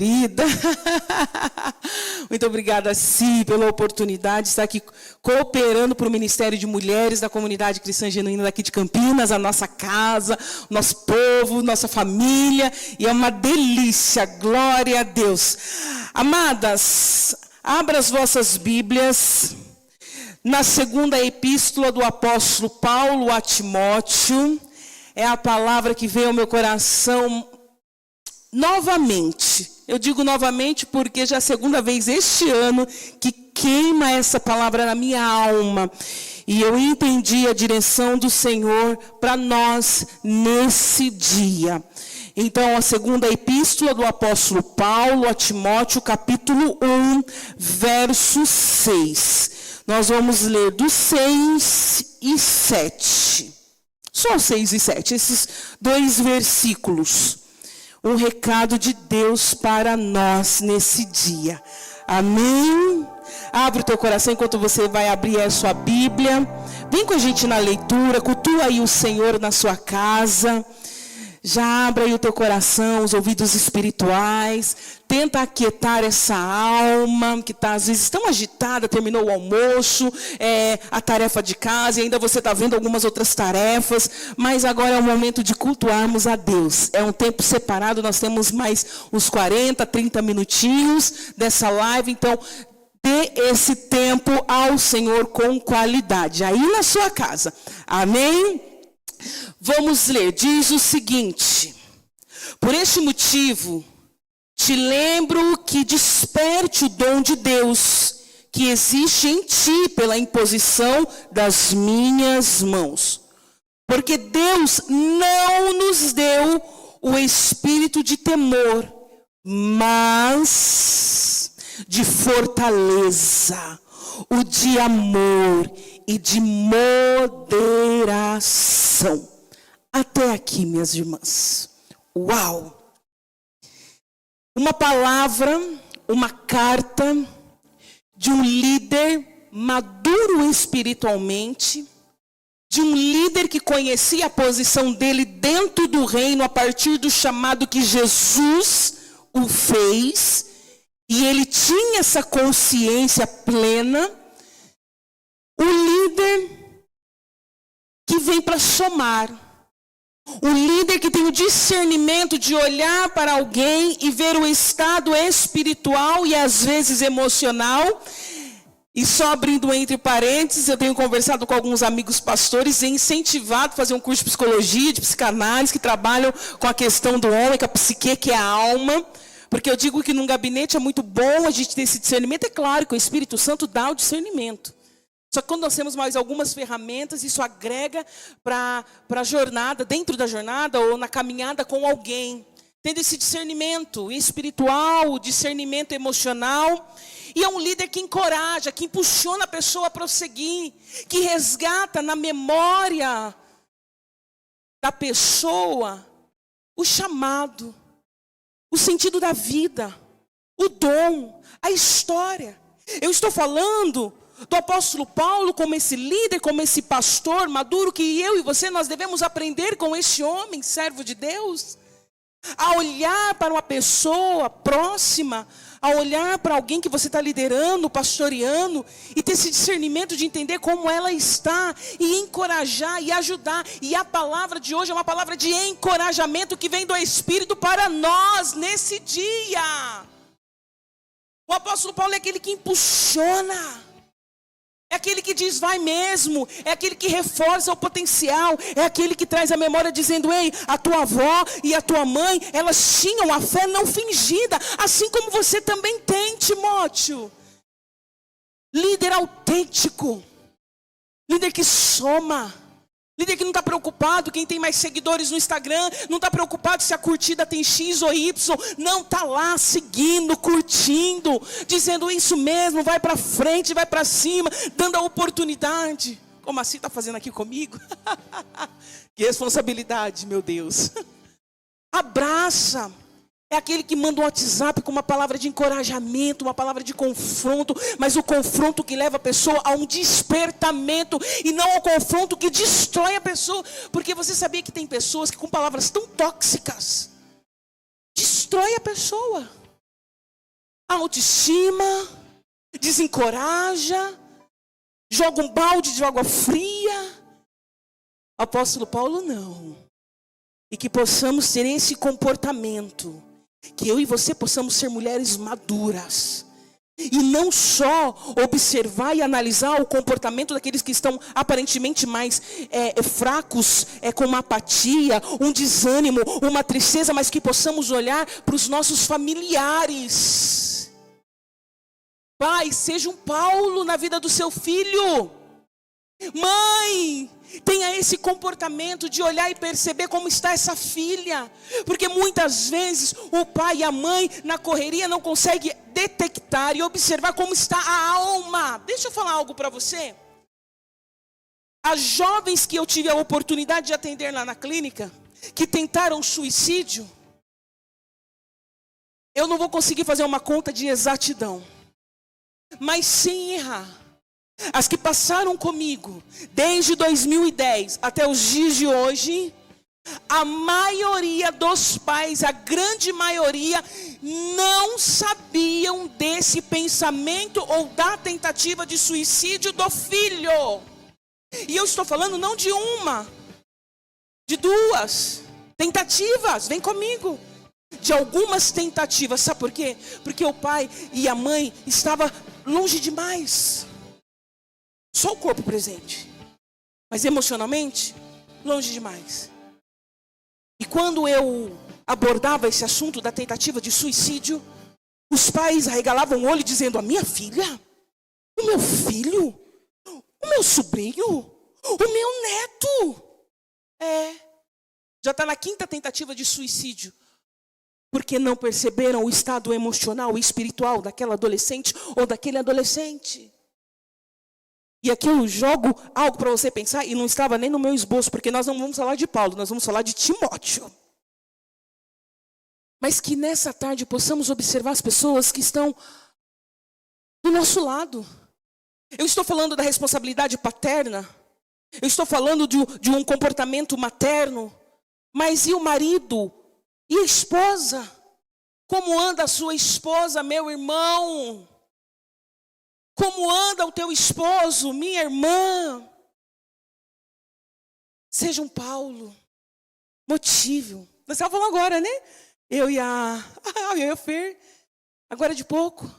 Querida, muito obrigada, Si, pela oportunidade de estar aqui cooperando para o Ministério de Mulheres da Comunidade Cristã Genuína daqui de Campinas, a nossa casa, nosso povo, nossa família, e é uma delícia, glória a Deus. Amadas, abra as vossas Bíblias na segunda epístola do apóstolo Paulo a Timóteo. É a palavra que veio ao meu coração novamente. Eu digo novamente porque já é a segunda vez este ano que queima essa palavra na minha alma. E eu entendi a direção do Senhor para nós nesse dia. Então, a segunda epístola do apóstolo Paulo a Timóteo, capítulo 1, verso 6. Nós vamos ler do 6 e 7. Só 6 e 7, esses dois versículos. Um recado de Deus para nós nesse dia. Amém? Abre o teu coração enquanto você vai abrir a sua Bíblia. Vem com a gente na leitura, cultua aí o Senhor na sua casa. Já abra aí o teu coração, os ouvidos espirituais. Tenta aquietar essa alma que está às vezes tão agitada, terminou o almoço, a tarefa de casa, e ainda você está vendo algumas outras tarefas. Mas agora é o momento de cultuarmos a Deus. É um tempo separado, nós temos mais uns 40, 30 minutinhos dessa live. Então, dê esse tempo ao Senhor com qualidade, aí na sua casa. Amém? Vamos ler, diz o seguinte: por este motivo, te lembro que desperte o dom de Deus, que existe em ti pela imposição das minhas mãos. Porque Deus não nos deu o espírito de temor, mas de fortaleza, o de amor e de moderação. Até aqui, minhas irmãs. Uau! Uma palavra, uma carta de um líder maduro espiritualmente, de um líder que conhecia a posição dele dentro do reino a partir do chamado que Jesus o fez, e ele tinha essa consciência plena. O líder que vem para somar. O líder que tem o discernimento de olhar para alguém e ver o estado espiritual e às vezes emocional. E só abrindo entre parênteses, eu tenho conversado com alguns amigos pastores e incentivado a fazer um curso de psicologia, de psicanálise, que trabalham com a questão do homem, com a psique, que é a alma. Porque eu digo que num gabinete é muito bom a gente ter esse discernimento. É claro que o Espírito Santo dá o discernimento. Só que quando nós temos mais algumas ferramentas, isso agrega para a jornada, dentro da jornada ou na caminhada com alguém. Tendo esse discernimento espiritual, discernimento emocional. E é um líder que encoraja, que impulsiona a pessoa a prosseguir, que resgata na memória da pessoa o chamado, o sentido da vida, o dom, a história. Eu estou falando do apóstolo Paulo como esse líder, como esse pastor maduro, que eu e você, nós devemos aprender com este homem, servo de Deus, a olhar para uma pessoa próxima, a olhar para alguém que você está liderando, pastoreando, e ter esse discernimento de entender como ela está, e encorajar e ajudar. E a palavra de hoje é uma palavra de encorajamento que vem do Espírito para nós nesse dia. O apóstolo Paulo é aquele que impulsiona. É aquele que diz, vai mesmo. É aquele que reforça o potencial. É aquele que traz a memória dizendo, ei, a tua avó e a tua mãe, elas tinham a fé não fingida. Assim como você também tem, Timóteo. Líder autêntico. Líder que soma. Líder que não está preocupado, quem tem mais seguidores no Instagram, não está preocupado se a curtida tem X ou Y, não está lá seguindo, curtindo, dizendo isso mesmo, vai para frente, vai para cima, dando a oportunidade. Como assim está fazendo aqui comigo? Que responsabilidade, meu Deus. Abraça. É aquele que manda um WhatsApp com uma palavra de encorajamento, uma palavra de confronto, mas o confronto que leva a pessoa a um despertamento e não ao confronto que destrói a pessoa. Porque você sabia que tem pessoas que com palavras tão tóxicas destrói a pessoa. autoestima, desencoraja, joga um balde de água fria. O apóstolo Paulo não. E que possamos ter esse comportamento, que eu e você possamos ser mulheres maduras. E não só observar e analisar o comportamento daqueles que estão aparentemente mais fracos, com uma apatia, um desânimo, uma tristeza, mas que possamos olhar para os nossos familiares. Pai, seja um Paulo na vida do seu filho. Mãe, tenha esse comportamento de olhar e perceber como está essa filha. Porque muitas vezes o pai e a mãe na correria não conseguem detectar e observar como está a alma. Deixa eu falar algo para você. As jovens que eu tive a oportunidade de atender lá na clínica, que tentaram suicídio, eu não vou conseguir fazer uma conta de exatidão, mas sem errar. As que passaram comigo desde 2010 até os dias de hoje, a maioria dos pais, a grande maioria, não sabiam desse pensamento ou da tentativa de suicídio do filho. E eu estou falando não de uma, de duas tentativas, vem comigo. De algumas tentativas, sabe por quê? Porque o pai e a mãe estavam longe demais. Só o corpo presente, mas emocionalmente, longe demais. E quando eu abordava esse assunto da tentativa de suicídio, os pais arregalavam o olho dizendo: a minha filha, o meu filho, o meu sobrinho, o meu neto. Já está na 5ª tentativa de suicídio. Porque não perceberam o estado emocional e espiritual daquela adolescente ou daquele adolescente. E aqui eu jogo algo para você pensar, e não estava nem no meu esboço, porque nós não vamos falar de Paulo, nós vamos falar de Timóteo. Mas que nessa tarde possamos observar as pessoas que estão do nosso lado. Eu estou falando da responsabilidade paterna, eu estou falando de um comportamento materno, mas e o marido? E a esposa? Como anda a sua esposa, meu irmão? Como anda o teu esposo, minha irmã? Seja um Paulo. Motive. Nós estávamos falando agora, né? Eu e a Fer, agora de pouco,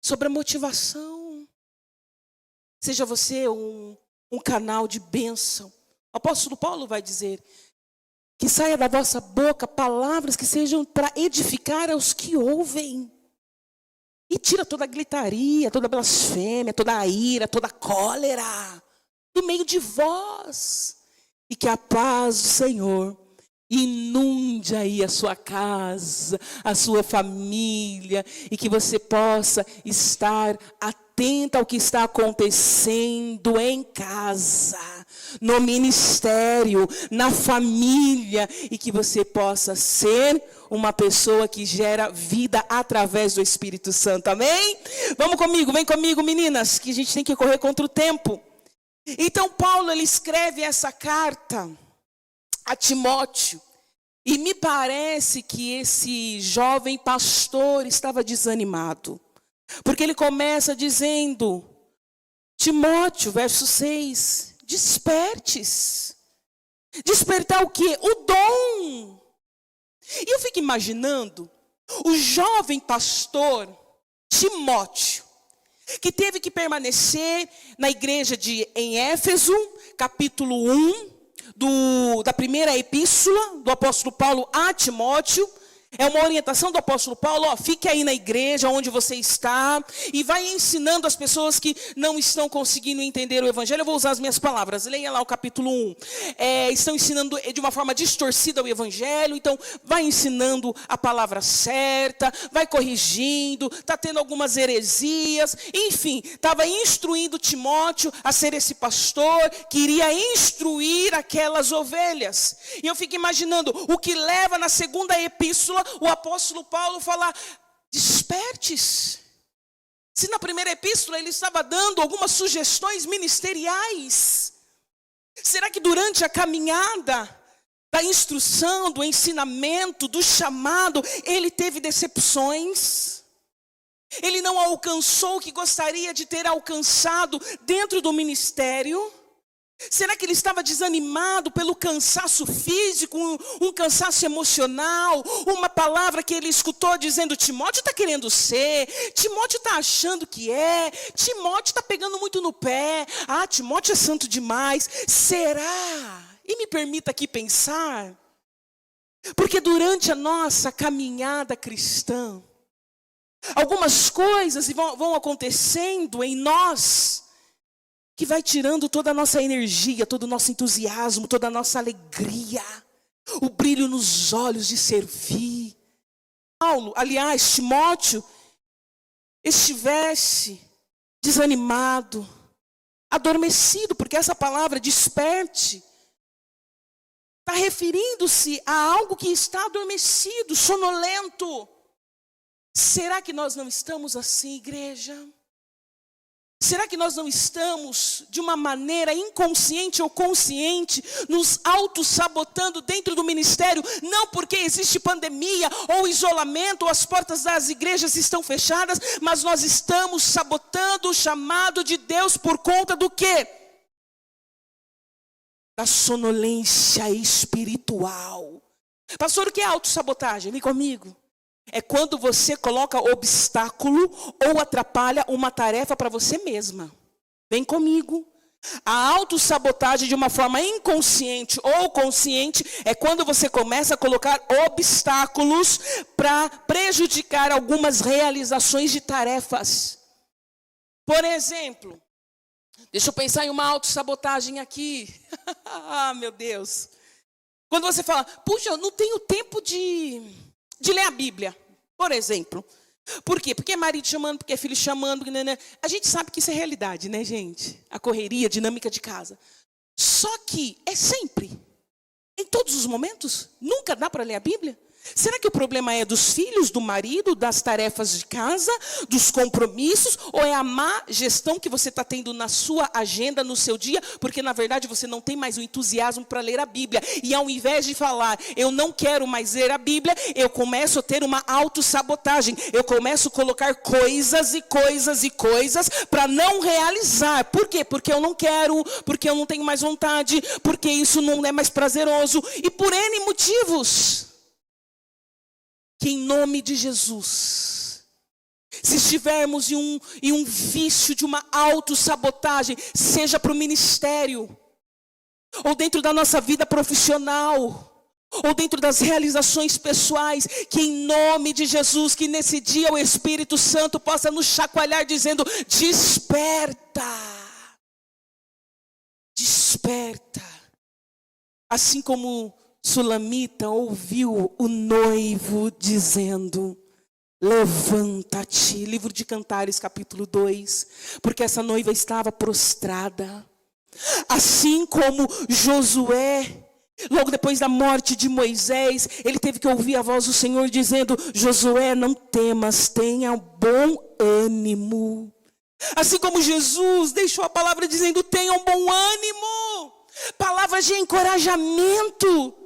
sobre a motivação. Seja você um canal de bênção. O apóstolo Paulo vai dizer que saia da vossa boca palavras que sejam para edificar aos que ouvem. E tira toda a gritaria, toda a blasfêmia, toda a ira, toda a cólera do meio de vós. E que a paz do Senhor inunde aí a sua casa, a sua família. E que você possa estar atenta ao que está acontecendo em casa, no ministério, na família. E que você possa ser uma pessoa que gera vida através do Espírito Santo, amém? Vamos comigo, vem comigo, meninas, que a gente tem que correr contra o tempo. Então Paulo, ele escreve essa carta a Timóteo, e me parece que esse jovem pastor estava desanimado, porque ele começa dizendo: Timóteo, verso 6, despertes. Despertar o quê? O dom. E eu fico imaginando o jovem pastor Timóteo, que teve que permanecer na igreja em Éfeso, capítulo 1, da primeira epístola do apóstolo Paulo a Timóteo. É uma orientação do apóstolo Paulo: fique aí na igreja onde você está e vai ensinando as pessoas que não estão conseguindo entender o evangelho. Eu vou usar as minhas palavras, leia lá o capítulo 1. Estão ensinando de uma forma distorcida o evangelho, então vai ensinando a palavra certa, vai corrigindo, está tendo algumas heresias, enfim, estava instruindo Timóteo a ser esse pastor que iria instruir aquelas ovelhas. E eu fico imaginando o que leva na segunda epístola o apóstolo Paulo fala: despertes. Se na primeira epístola ele estava dando algumas sugestões ministeriais, será que durante a caminhada da instrução, do ensinamento, do chamado, ele teve decepções? Ele não alcançou o que gostaria de ter alcançado dentro do ministério? Será que ele estava desanimado pelo cansaço físico, um cansaço emocional, uma palavra que ele escutou dizendo: Timóteo está querendo ser, Timóteo está achando que é, Timóteo está pegando muito no pé, Timóteo é santo demais. Será? E me permita aqui pensar, porque durante a nossa caminhada cristã, algumas coisas vão acontecendo em nós, que vai tirando toda a nossa energia, todo o nosso entusiasmo, toda a nossa alegria, o brilho nos olhos de servir. Timóteo, estivesse desanimado, adormecido, porque essa palavra desperte está referindo-se a algo que está adormecido, sonolento. Será que nós não estamos assim, igreja? Será que nós não estamos, de uma maneira inconsciente ou consciente, nos auto-sabotando dentro do ministério? Não porque existe pandemia ou isolamento, ou as portas das igrejas estão fechadas, mas nós estamos sabotando o chamado de Deus por conta do quê? Da sonolência espiritual. Pastor, o que é autossabotagem? Vem comigo. É quando você coloca obstáculo ou atrapalha uma tarefa para você mesma. Vem comigo. A autossabotagem, de uma forma inconsciente ou consciente, é quando você começa a colocar obstáculos para prejudicar algumas realizações de tarefas. Por exemplo, deixa eu pensar em uma autossabotagem aqui. Meu Deus. Quando você fala: puxa, eu não tenho tempo de ler a Bíblia, por exemplo. Por quê? Porque é marido chamando, porque é filho chamando. A gente sabe que isso é realidade, né, gente? A correria, a dinâmica de casa. Só que é sempre, em todos os momentos, nunca dá para ler a Bíblia? Será que o problema é dos filhos, do marido, das tarefas de casa, dos compromissos? Ou é a má gestão que você está tendo na sua agenda, no seu dia? Porque, na verdade, você não tem mais o entusiasmo para ler a Bíblia. E ao invés de falar: eu não quero mais ler a Bíblia, eu começo a ter uma autossabotagem. Eu começo a colocar coisas e coisas e coisas para não realizar. Por quê? Porque eu não quero, porque eu não tenho mais vontade, porque isso não é mais prazeroso. E por N motivos. Que em nome de Jesus, se estivermos em um vício de uma autossabotagem, seja para o ministério, ou dentro da nossa vida profissional, ou dentro das realizações pessoais, que em nome de Jesus, que nesse dia o Espírito Santo possa nos chacoalhar dizendo: desperta, desperta. Assim como Sulamita ouviu o noivo dizendo: levanta-te. Livro de Cantares, capítulo 2. Porque essa noiva estava prostrada. Assim como Josué, logo depois da morte de Moisés, ele teve que ouvir a voz do Senhor dizendo: Josué, não temas, tenha bom ânimo. Assim como Jesus deixou a palavra dizendo: tenha um bom ânimo. Palavras de encorajamento.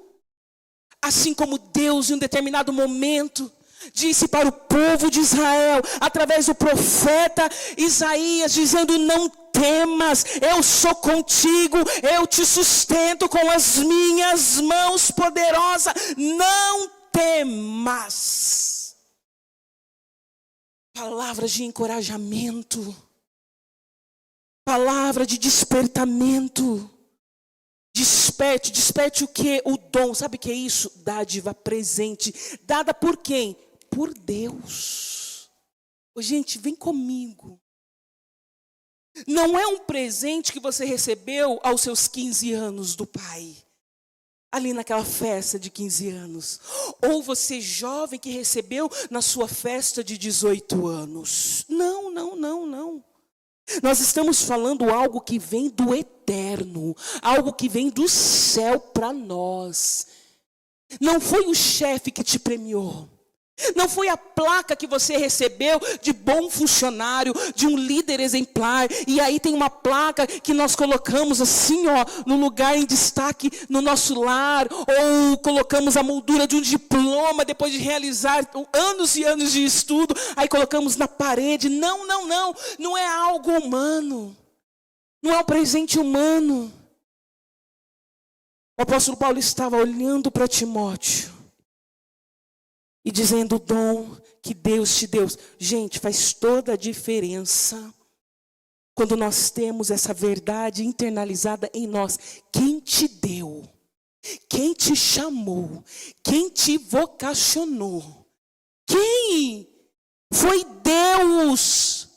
Assim como Deus, em um determinado momento, disse para o povo de Israel, através do profeta Isaías, dizendo: não temas, eu sou contigo, eu te sustento com as minhas mãos poderosas, não temas. Palavras de encorajamento, palavra de despertamento. Desperte o que? O dom. Sabe o que é isso? Dádiva, presente. Dada por quem? Por Deus. Gente, vem comigo. Não é um presente que você recebeu aos seus 15 anos do pai. Ali naquela festa de 15 anos. Ou você jovem que recebeu na sua festa de 18 anos. Não. Nós estamos falando algo que vem do eterno, algo que vem do céu para nós. Não foi o chefe que te premiou, Não foi a placa que você recebeu de bom funcionário, de um líder exemplar. E aí tem uma placa que nós colocamos assim, ó, no lugar em destaque no nosso lar. Ou colocamos a moldura de um diploma depois de realizar anos e anos de estudo. Aí colocamos na parede. Não. Não é algo humano. Não é um presente humano. O apóstolo Paulo estava olhando para Timóteo e dizendo: o dom que Deus te deu. Gente, faz toda a diferença quando nós temos essa verdade internalizada em nós. Quem te deu? Quem te chamou? Quem te vocacionou? Quem? Foi Deus.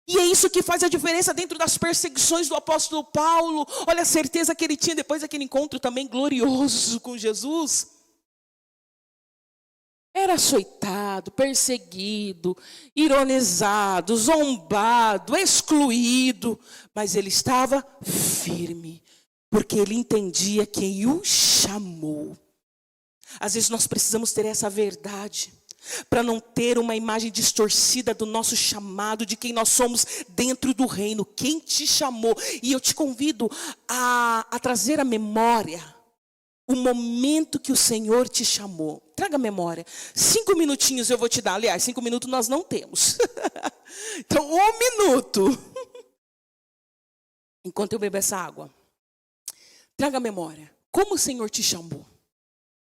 E é isso que faz a diferença dentro das perseguições do apóstolo Paulo. Olha a certeza que ele tinha depois daquele encontro também glorioso com Jesus. Era açoitado, perseguido, ironizado, zombado, excluído. Mas ele estava firme, porque ele entendia quem o chamou. Às vezes nós precisamos ter essa verdade, para não ter uma imagem distorcida do nosso chamado, de quem nós somos dentro do reino. Quem te chamou? E eu te convido a trazer à memória o momento que o Senhor te chamou. Traga a memória. 5 minutinhos eu vou te dar. Aliás, 5 minutos nós não temos. Então, 1 minuto. Enquanto eu bebo essa água. Traga a memória. Como o Senhor te chamou?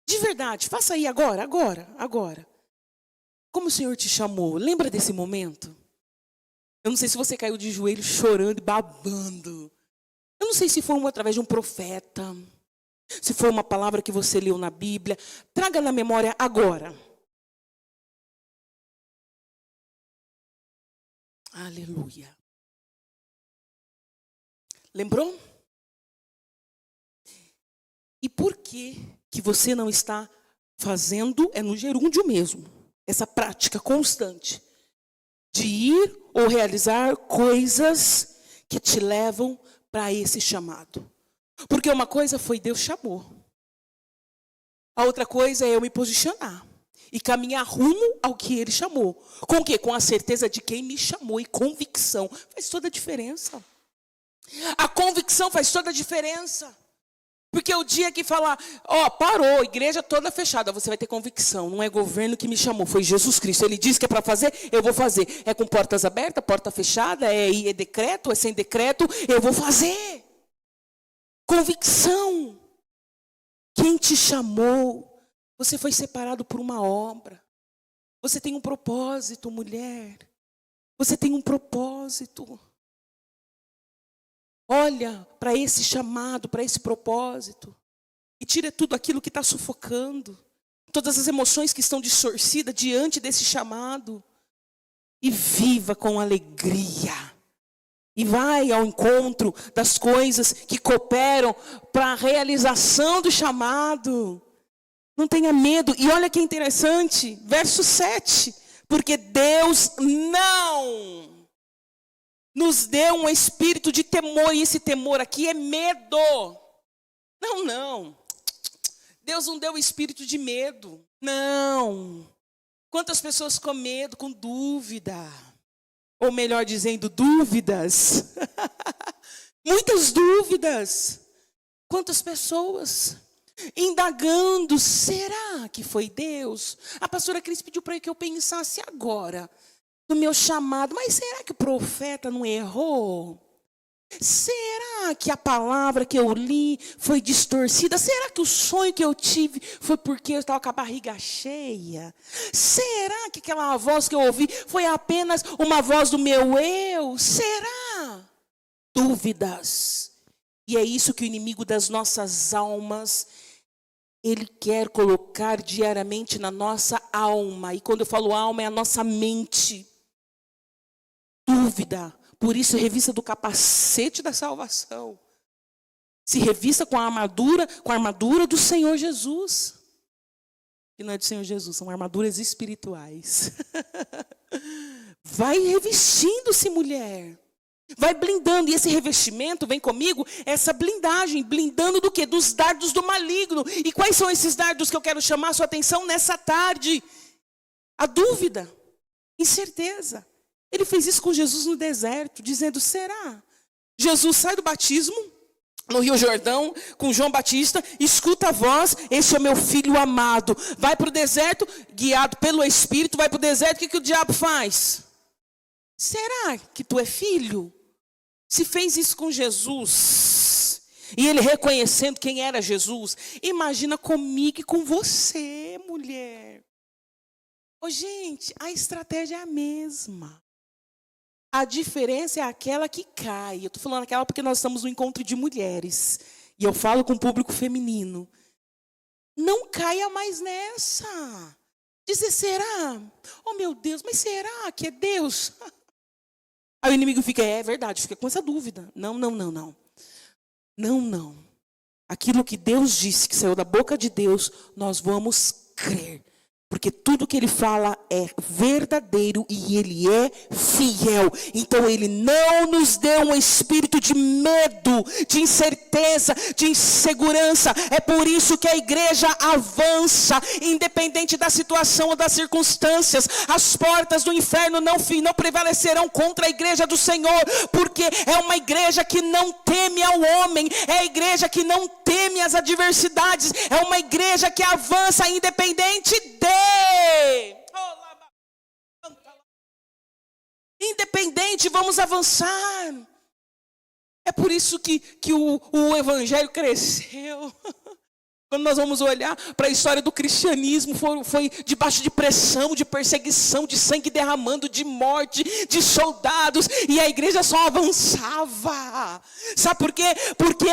De verdade, faça aí agora. Como o Senhor te chamou? Lembra desse momento? Eu não sei se você caiu de joelho chorando e babando. Eu não sei se foi através de um profeta. Se foi uma palavra que você leu na Bíblia. Traga na memória agora. Aleluia. Lembrou? E por que você não está fazendo, no gerúndio mesmo, essa prática constante de ir ou realizar coisas que te levam para esse chamado? Porque uma coisa foi Deus chamou. A outra coisa é eu me posicionar e caminhar rumo ao que Ele chamou. Com o quê? Com a certeza de quem me chamou e convicção. Faz toda a diferença. A convicção faz toda a diferença. Porque o dia que falar, parou, igreja toda fechada, você vai ter convicção. Não é governo que me chamou, foi Jesus Cristo. Ele disse que é para fazer, eu vou fazer. É com portas abertas, porta fechada, é decreto, é sem decreto, eu vou fazer. Convicção. Quem te chamou? Você foi separado por uma obra. Você tem um propósito, mulher. Você tem um propósito. Olha para esse chamado, para esse propósito. E tira tudo aquilo que está sufocando. Todas as emoções que estão distorcidas diante desse chamado. E viva com alegria. E vai ao encontro das coisas que cooperam para a realização do chamado. Não tenha medo. E olha que interessante, verso 7. Porque Deus não nos deu um espírito de temor. E esse temor aqui é medo. Não. Deus não deu o espírito de medo. Não. Quantas pessoas com medo, com dúvida? Ou melhor dizendo, dúvidas. Muitas dúvidas. Quantas pessoas indagando, será que foi Deus? A pastora Cris pediu para que eu pensasse agora no meu chamado. Mas será que o profeta não errou? Será que a palavra que eu li foi distorcida? Será que o sonho que eu tive foi porque eu estava com a barriga cheia? Será que aquela voz que eu ouvi foi apenas uma voz do meu eu? Será? Dúvidas. E é isso que o inimigo das nossas almas, ele quer colocar diariamente na nossa alma. E quando eu falo alma, é a nossa mente. Dúvida. Por isso, revista do capacete da salvação. Se revista com a armadura do Senhor Jesus. Que não é do Senhor Jesus, são armaduras espirituais. Vai revestindo-se, mulher. Vai blindando. E esse revestimento, vem comigo, essa blindagem. Blindando do quê? Dos dardos do maligno. E quais são esses dardos que eu quero chamar a sua atenção nessa tarde? a dúvida, incerteza. Ele fez isso com Jesus no deserto, dizendo, será? Jesus sai do batismo, no Rio Jordão, com João Batista, escuta a voz, esse é o meu filho amado. Vai para o deserto, guiado pelo Espírito, vai para o deserto, o que o diabo faz? Será que tu é filho? Se fez isso com Jesus, e ele reconhecendo quem era Jesus, imagina comigo e com você, mulher. Ô, gente, a estratégia é a mesma. A diferença é aquela que cai. Eu estou falando aquela porque nós estamos no encontro de mulheres. E eu falo com o público feminino. Não caia mais nessa. Dizer, será? Oh, meu Deus, mas será que é Deus? Aí o inimigo fica, é verdade, fica com essa dúvida. Não. Não. Aquilo que Deus disse, que saiu da boca de Deus, nós vamos crer. Porque tudo que ele fala é verdadeiro e ele é fiel. Então ele não nos deu um espírito de medo, de incerteza, de insegurança. É por isso que a igreja avança, independente da situação ou das circunstâncias. As portas do inferno não prevalecerão contra a igreja do Senhor. Porque é uma igreja que não teme ao homem. É a igreja que não teme as adversidades. É uma igreja que avança independente de independente, vamos avançar. É por isso que o evangelho cresceu. Quando nós vamos olhar para a história do cristianismo, foi debaixo de pressão, de perseguição, de sangue derramando, de morte, de soldados, e a igreja só avançava. Sabe por quê? Porque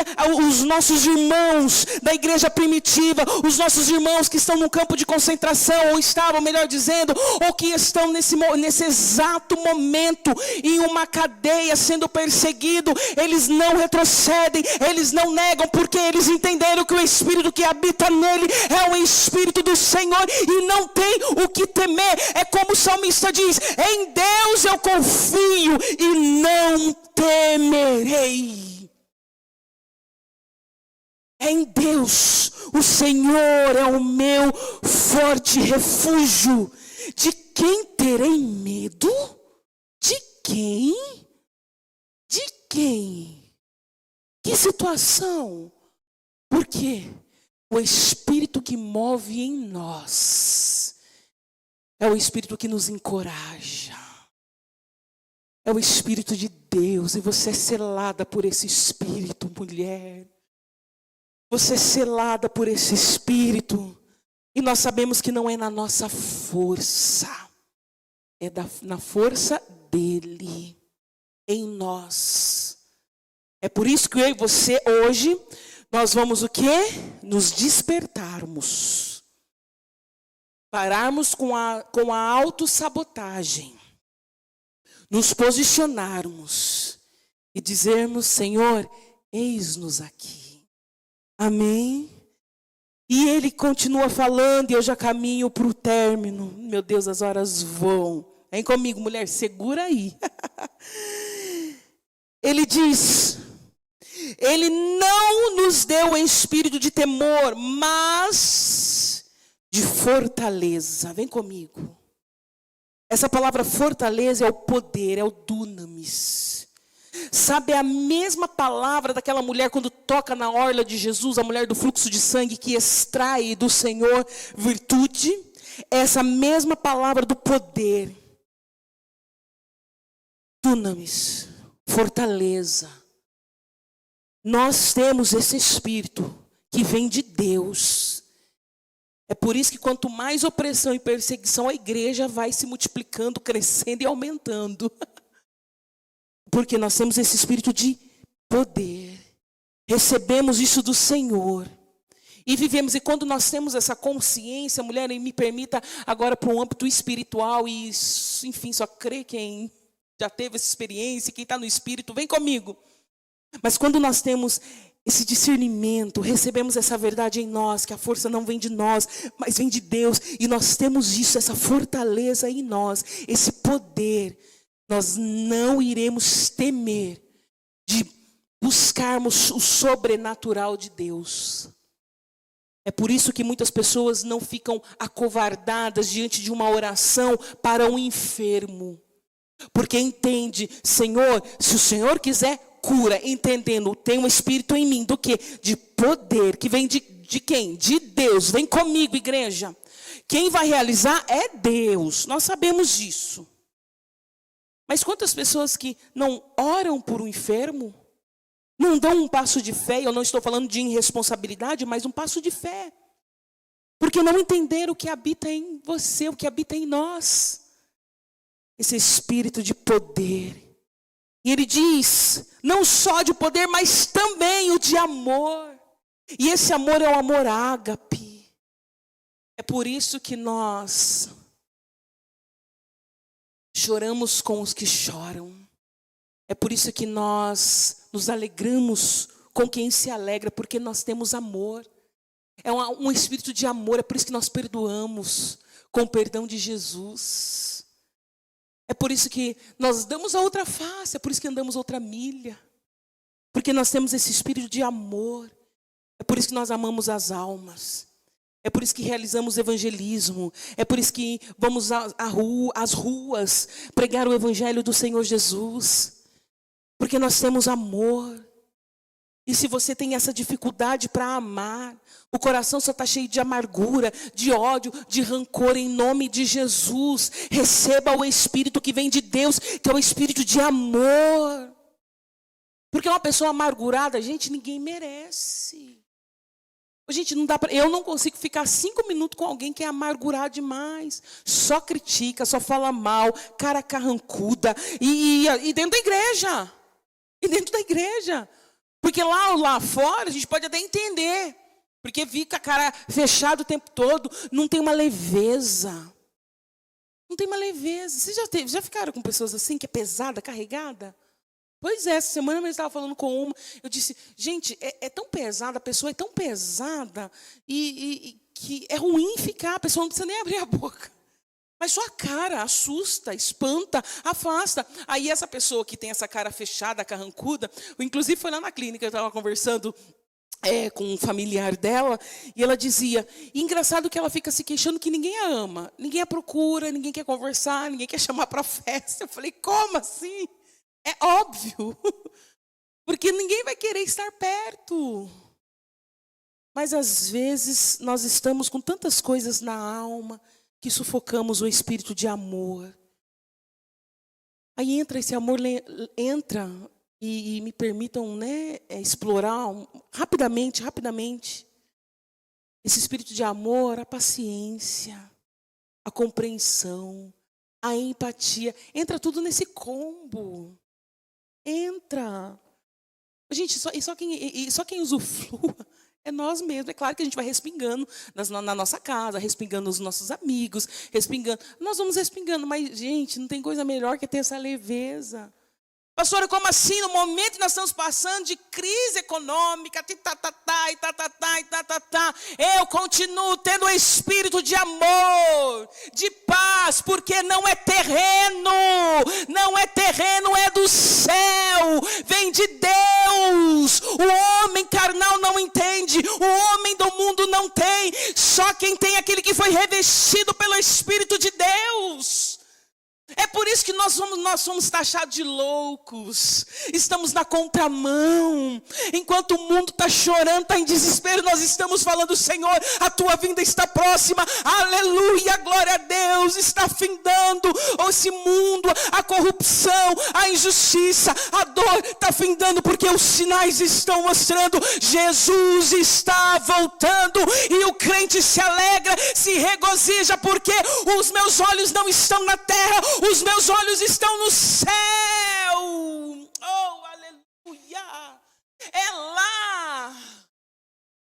os nossos irmãos da igreja primitiva, os nossos irmãos que estão no campo de concentração, ou estavam, melhor dizendo, ou que estão nesse exato momento, em uma cadeia sendo perseguido, eles não retrocedem, eles não negam, porque eles entenderam que o Espírito que habita nele é o Espírito do Senhor e não tem o que temer. É como o salmista diz, em Deus eu confio e não temerei. Em Deus, o Senhor é o meu forte refúgio. De quem terei medo? De quem? De quem? Que situação? Por quê? O Espírito que move em nós é o Espírito que nos encoraja. É o Espírito de Deus. E você é selada por esse Espírito, mulher. Você é selada por esse Espírito. E nós sabemos que não é na nossa força. É na força dele. Em nós. É por isso que eu e você hoje... nós vamos o quê? Nos despertarmos. Pararmos com a autossabotagem. Nos posicionarmos. E dizermos, Senhor, eis-nos aqui. Amém? E ele continua falando e eu já caminho para o término. Meu Deus, as horas voam. Vem comigo, mulher, segura aí. Ele diz... Ele não nos deu um espírito de temor, mas de fortaleza. Vem comigo. Essa palavra fortaleza é o poder, é o dunamis. Sabe, é a mesma palavra daquela mulher quando toca na orla de Jesus, a mulher do fluxo de sangue que extrai do Senhor virtude. Essa mesma palavra do poder. Dunamis, fortaleza. Nós temos esse Espírito que vem de Deus. É por isso que quanto mais opressão e perseguição, a igreja vai se multiplicando, crescendo e aumentando. Porque nós temos esse Espírito de poder. Recebemos isso do Senhor. E vivemos, e quando nós temos essa consciência, mulher, me permita agora para um âmbito espiritual, e enfim, só crê quem já teve essa experiência, quem está no Espírito, vem comigo. Mas quando nós temos esse discernimento, recebemos essa verdade em nós, que a força não vem de nós, mas vem de Deus, e nós temos isso, essa fortaleza em nós, esse poder, nós não iremos temer de buscarmos o sobrenatural de Deus. É por isso que muitas pessoas não ficam acovardadas diante de uma oração para um enfermo. Porque entende, Senhor, se o Senhor quiser, cura. Entendendo, tem um espírito em mim do quê? De poder, que vem de quem? De Deus. Vem comigo, igreja. Quem vai realizar é Deus. Nós sabemos disso. Mas quantas pessoas que não oram por um enfermo, não dão um passo de fé, eu não estou falando de irresponsabilidade, mas um passo de fé. Porque não entenderam o que habita em você, o que habita em nós. Esse espírito de poder. E ele diz, não só de poder, mas também o de amor. E esse amor é o amor ágape. É por isso que nós choramos com os que choram. É por isso que nós nos alegramos com quem se alegra, porque nós temos amor. É um espírito de amor, é por isso que nós perdoamos com o perdão de Jesus. É por isso que nós damos a outra face, é por isso que andamos outra milha. Porque nós temos esse espírito de amor. É por isso que nós amamos as almas. É por isso que realizamos evangelismo. É por isso que vamos às ruas pregar o evangelho do Senhor Jesus. Porque nós temos amor. E se você tem essa dificuldade para amar, o coração só está cheio de amargura, de ódio, de rancor, em nome de Jesus, receba o Espírito que vem de Deus, que é o Espírito de amor. Porque uma pessoa amargurada, gente, ninguém merece. Gente, não dá pra, eu não consigo ficar 5 minutos com alguém que é amargurado demais. Só critica, só fala mal, cara carrancuda. E dentro da igreja. E dentro da igreja. Porque lá fora a gente pode até entender. Porque fica a cara fechada o tempo todo. Não tem uma leveza. Não tem uma leveza. Vocês já ficaram com pessoas assim, que é pesada, carregada? Pois é, essa semana eu estava falando com uma. Eu disse, gente, é tão pesada, a pessoa é tão pesada. E que é ruim ficar, a pessoa não precisa nem abrir a boca. Mas sua cara assusta, espanta, afasta. Aí essa pessoa que tem essa cara fechada, carrancuda, inclusive foi lá na clínica, eu estava conversando com um familiar dela, e ela dizia, e engraçado que ela fica se queixando que ninguém a ama, ninguém a procura, ninguém quer conversar, ninguém quer chamar para festa. Eu falei, como assim? É óbvio, porque ninguém vai querer estar perto. Mas às vezes nós estamos com tantas coisas na alma, que sufocamos o espírito de amor. Aí entra esse amor, entra, e me permitam, explorar rapidamente, esse espírito de amor, a paciência, a compreensão, a empatia. Entra tudo nesse combo. Entra. Gente, só quem usufrua é nós mesmos. É claro que a gente vai respingando na nossa casa, respingando nos nossos amigos, respingando. Nós vamos respingando, mas, gente, não tem coisa melhor que ter essa leveza. Pastora, como assim? No momento que nós estamos passando de crise econômica, eu continuo tendo um espírito de amor, de paz, porque não é terreno, é do céu, vem de Deus. O homem carnal não entende, o homem do mundo não tem, só quem tem é aquele que foi revestido pelo Espírito de Deus. É por isso que nós somos taxados de loucos. Estamos na contramão. Enquanto o mundo está chorando, está em desespero, nós estamos falando, Senhor, a tua vinda está próxima. Aleluia, glória a Deus. Está findando esse mundo, a corrupção, a injustiça, a dor está findando, porque os sinais estão mostrando, Jesus está voltando. E o crente se alegra, se regozija, porque os meus olhos não estão na terra, os meus olhos estão no céu. Oh, aleluia. É lá.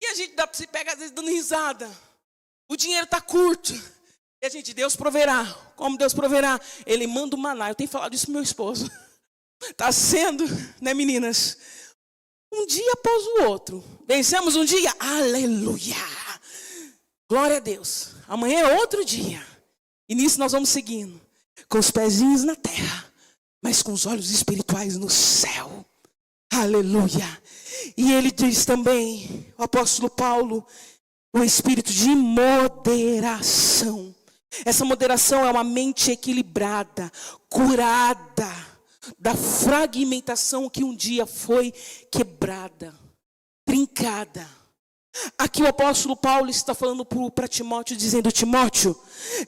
E a gente se pega às vezes dando risada. O dinheiro está curto. E a gente, Deus proverá. Como Deus proverá? Ele manda o maná. Eu tenho falado isso pro meu esposo. Está sendo, né, meninas? Um dia após o outro. Vencemos um dia. Aleluia. Glória a Deus. Amanhã é outro dia. E nisso nós vamos seguindo. Com os pezinhos na terra, mas com os olhos espirituais no céu. Aleluia. E ele diz também, o apóstolo Paulo, O espírito de moderação. Essa moderação é uma mente equilibrada, curada da fragmentação que um dia foi quebrada, trincada. Aqui o apóstolo Paulo está falando para Timóteo, dizendo: Timóteo,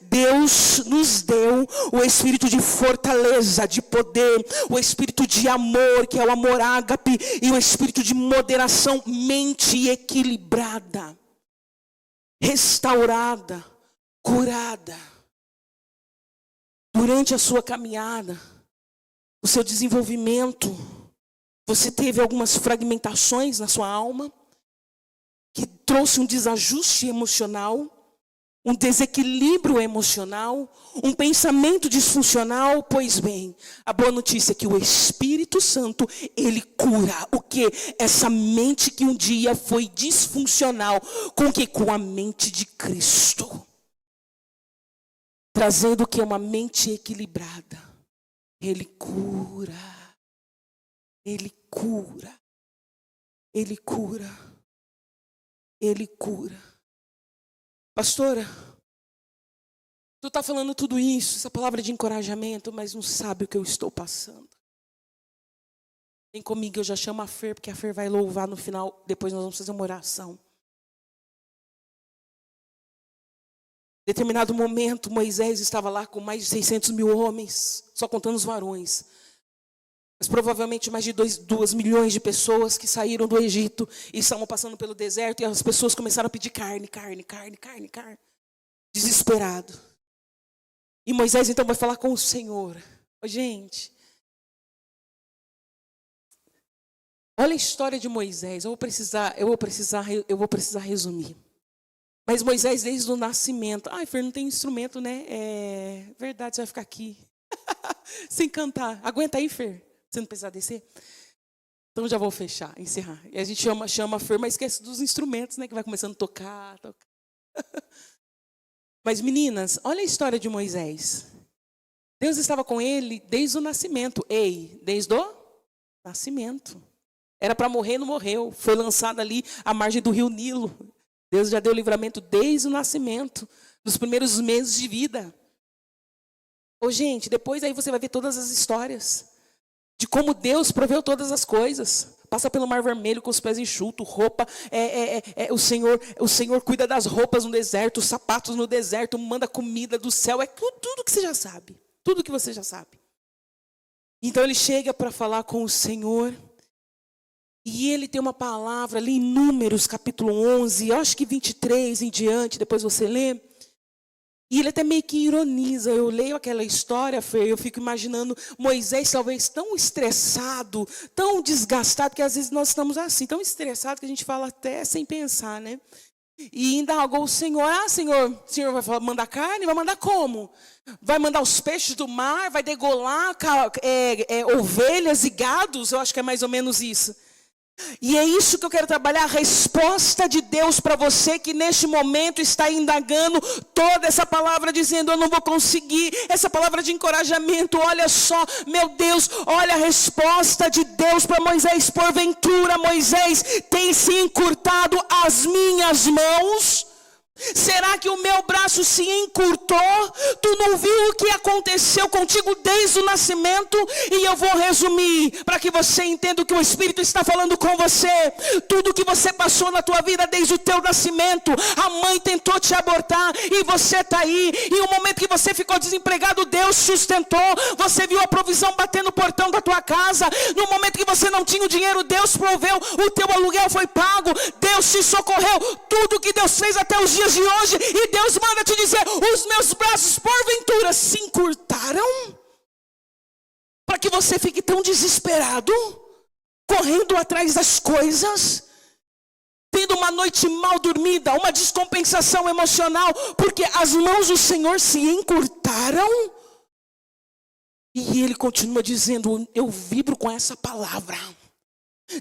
Deus nos deu o espírito de fortaleza, de poder, o espírito de amor, que é o amor ágape, e o espírito de moderação, mente equilibrada, restaurada, curada. Durante a sua caminhada, o seu desenvolvimento, você teve algumas fragmentações na sua alma, que trouxe um desajuste emocional, um desequilíbrio emocional, um pensamento disfuncional. Pois bem, a boa notícia é que o Espírito Santo, ele cura o quê? Essa mente que um dia foi disfuncional, com o quê? Com a mente de Cristo. Trazendo o que? Uma mente equilibrada. Ele cura. Ele cura. Ele cura. Ele cura. Pastora, tu está falando tudo isso, essa palavra de encorajamento, mas não sabe o que eu estou passando. Vem comigo, eu já chamo a Fer, porque a Fer vai louvar no final, depois nós vamos fazer uma oração. Em determinado momento, Moisés estava lá com mais de 600 mil homens, só contando os varões. Mas provavelmente mais de 2 milhões de pessoas que saíram do Egito e estavam passando pelo deserto, e as pessoas começaram a pedir carne. Desesperado. E Moisés então vai falar com o Senhor. Gente, olha a história de Moisés. Eu vou precisar resumir. Mas Moisés, desde o nascimento. Ai, Fer, não tem instrumento, né? É verdade, você vai ficar aqui sem cantar. Aguenta aí, Fer. Você não precisa descer? Então já vou encerrar. E a gente chama a Fer, mas esquece dos instrumentos, né? Que vai começando a tocar. Mas meninas, olha a história de Moisés. Deus estava com ele desde o nascimento. Desde o nascimento. Era para morrer, não morreu. Foi lançado ali à margem do rio Nilo. Deus já deu livramento desde o nascimento, nos primeiros meses de vida. Gente, depois aí você vai ver todas as histórias de como Deus proveu todas as coisas. Passa pelo Mar Vermelho com os pés enxutos, roupa, o Senhor cuida das roupas no deserto, os sapatos no deserto, manda comida do céu, tudo que você já sabe, tudo que você já sabe. Então ele chega para falar com o Senhor, e ele tem uma palavra ali em Números, capítulo 11, eu acho que 23 em diante, depois você lê. E ele até meio que ironiza. Eu leio aquela história, Fê, eu fico imaginando Moisés talvez tão estressado, tão desgastado, que às vezes nós estamos assim, tão estressados que a gente fala até sem pensar, né? E indagou o Senhor: Senhor, o Senhor vai mandar carne? Vai mandar como? Vai mandar os peixes do mar? Vai degolar ovelhas e gados? Eu acho que é mais ou menos isso. E é isso que eu quero trabalhar, a resposta de Deus para você que neste momento está indagando toda essa palavra, dizendo: eu não vou conseguir, essa palavra de encorajamento. Olha só, meu Deus, olha a resposta de Deus para Moisés: porventura Moisés tem se encurtado as minhas mãos? Será que o meu braço se encurtou? Tu não viu o que aconteceu contigo desde o nascimento? E eu vou resumir para que você entenda o que o Espírito está falando com você. Tudo que você passou na tua vida desde o teu nascimento, a mãe tentou te abortar e você está aí. E o momento que você ficou desempregado, Deus sustentou. Você viu a provisão bater no portão da tua casa. No momento que você não tinha o dinheiro, Deus proveu. O teu aluguel foi pago, Deus te socorreu. Tudo que Deus fez até os dias de hoje, e Deus manda te dizer: os meus braços porventura se encurtaram? Para que você fique tão desesperado, correndo atrás das coisas, tendo uma noite mal dormida, uma descompensação emocional, porque as mãos do Senhor se encurtaram? E ele continua dizendo, eu vibro com essa palavra,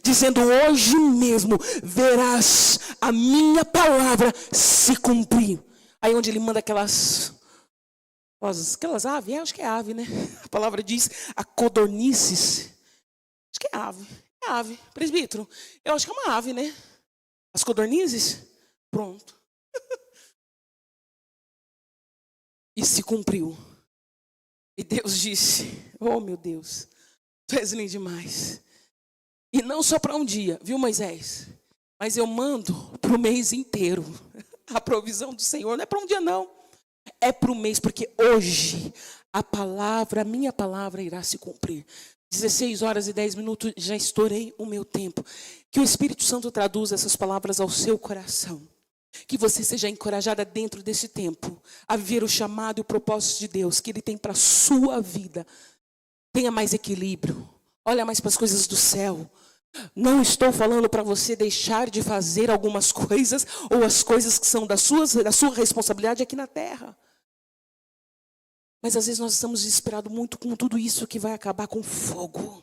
dizendo: hoje mesmo verás a minha palavra se cumprir. Aí onde ele manda aquelas aves, acho que é ave, né? A palavra diz a codornices. Acho que é ave, presbítero. Eu acho que é uma ave, né? As codornizes, pronto. E se cumpriu. E Deus disse, oh meu Deus, tu és lindo demais. E não só para um dia, viu, Moisés? Mas eu mando para o mês inteiro. A provisão do Senhor não é para um dia, não. É para o mês, porque hoje a minha palavra irá se cumprir. 16 horas e 10 minutos, já estourei o meu tempo. Que o Espírito Santo traduza essas palavras ao seu coração. Que você seja encorajada dentro desse tempo a viver o chamado e o propósito de Deus que Ele tem para a sua vida. Tenha mais equilíbrio. Olha mais para as coisas do céu. Não estou falando para você deixar de fazer algumas coisas ou as coisas que são da sua responsabilidade aqui na terra. Mas às vezes nós estamos desesperados muito com tudo isso que vai acabar com fogo.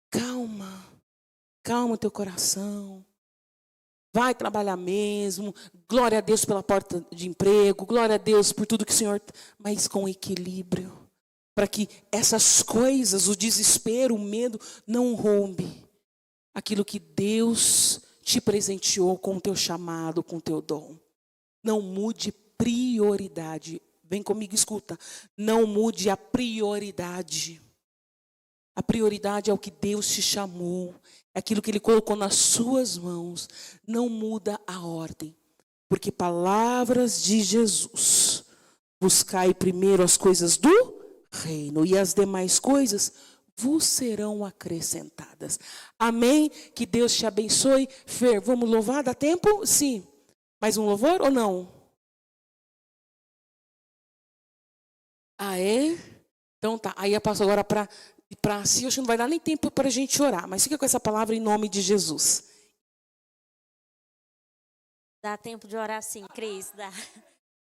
Calma. Calma o teu coração. Vai trabalhar mesmo. Glória a Deus pela porta de emprego. Glória a Deus por tudo que o Senhor... Mas com equilíbrio. Para que essas coisas, o desespero, o medo, não roube aquilo que Deus te presenteou com o teu chamado, com o teu dom. Não mude prioridade. Vem comigo, escuta. Não mude a prioridade. A prioridade é o que Deus te chamou. É aquilo que Ele colocou nas suas mãos. Não muda a ordem. Porque palavras de Jesus. Buscai primeiro as coisas do reino. E as demais coisas vos serão acrescentadas. Amém? Que Deus te abençoe. Fer, vamos louvar? Dá tempo? Sim. Mais um louvor ou não? Ah, é? Então tá. Aí eu passo agora para si. Acho que não vai dar nem tempo para a gente orar. Mas fica com essa palavra em nome de Jesus. Dá tempo de orar sim, Cris. Dá.